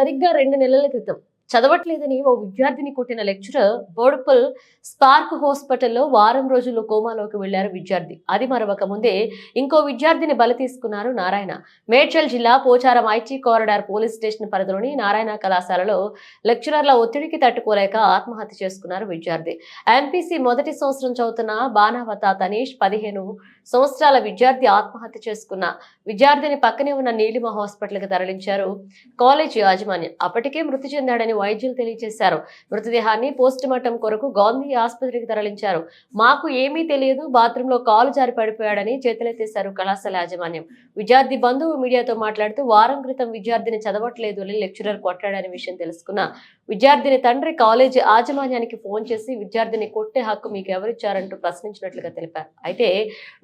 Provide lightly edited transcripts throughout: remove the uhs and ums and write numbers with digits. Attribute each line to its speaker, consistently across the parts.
Speaker 1: సరిగ్గా 2 నెలల క్రితం చదవట్లేదని ఓ విద్యార్థిని కొట్టిన లెక్చరర్ బోడుపల్ స్పార్క్ హాస్పిటల్లో వారం రోజులు కోమాలోకి వెళ్లారు విద్యార్థి. అది మరొక ముందే ఇంకో విద్యార్థిని బలి తీసుకున్నారు నారాయణ. మేడ్చల్ జిల్లా Pocharam IT corridor police station పరిధిలోని నారాయణ కళాశాలలో లెక్చరర్ల ఒత్తిడికి తట్టుకోలేక ఆత్మహత్య చేసుకున్నారు విద్యార్థి. ఎంపీసీ మొదటి సంవత్సరం చదువుతున్న బాణావత తనీష్ 15 సంవత్సరాల విద్యార్థి ఆత్మహత్య చేసుకున్న విద్యార్థిని పక్కనే ఉన్న నీలిమ హాస్పిటల్ కి తరలించారు కాలేజీ యాజమాన్యం. అప్పటికే మృతి చెందాడని వైద్యులు తెలియజేశారు. మృతదేహాన్ని పోస్ట్ మార్టం కొరకు గాంధీ ఆసుపత్రికి తరలించారు. మాకు ఏమీ తెలియదు, బాత్రూంలో కాలు జారి పడిపోయాడని చేతులెత్తేశారు కళాశాల యాజమాన్యం. విద్యార్థి బంధువు మీడియాతో మాట్లాడుతూ వారం క్రితం విద్యార్థిని చదవట్లేదు అని లెక్చరర్ కొట్టాడనే విషయం తెలుసుకున్న విద్యార్థిని తండ్రి కాలేజీ యాజమాన్యానికి ఫోన్ చేసి విద్యార్థిని కొట్టే హక్కు మీకు ఎవరిచ్చారంటూ ప్రశ్నించినట్లుగా తెలిపారు. అయితే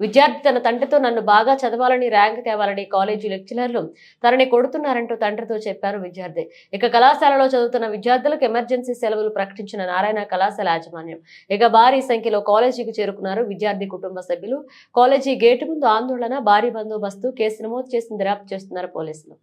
Speaker 1: విద్యార్థి తన తండ్రితో నన్ను బాగా చదవాలని, ర్యాంక్ తేవాలని కాలేజీ లెక్చరర్లు తనని కొడుతున్నారంటూ తండ్రితో చెప్పారు విద్యార్థి. ఇక కళాశాలలో చదువుతున్న విద్యార్థులకు ఎమర్జెన్సీ సెలవులు ప్రకటించిన నారాయణ కళాశాల యాజమాన్యం. ఇక భారీ సంఖ్యలో కాలేజీకి చేరుకున్నారు విద్యార్థి కుటుంబ సభ్యులు. కాలేజీ గేటు ముందు ఆందోళన, భారీ బందోబస్తు, కేసు నమోదు చేసి దర్యాప్తు చేస్తున్నారు పోలీసులు.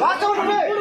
Speaker 2: Basta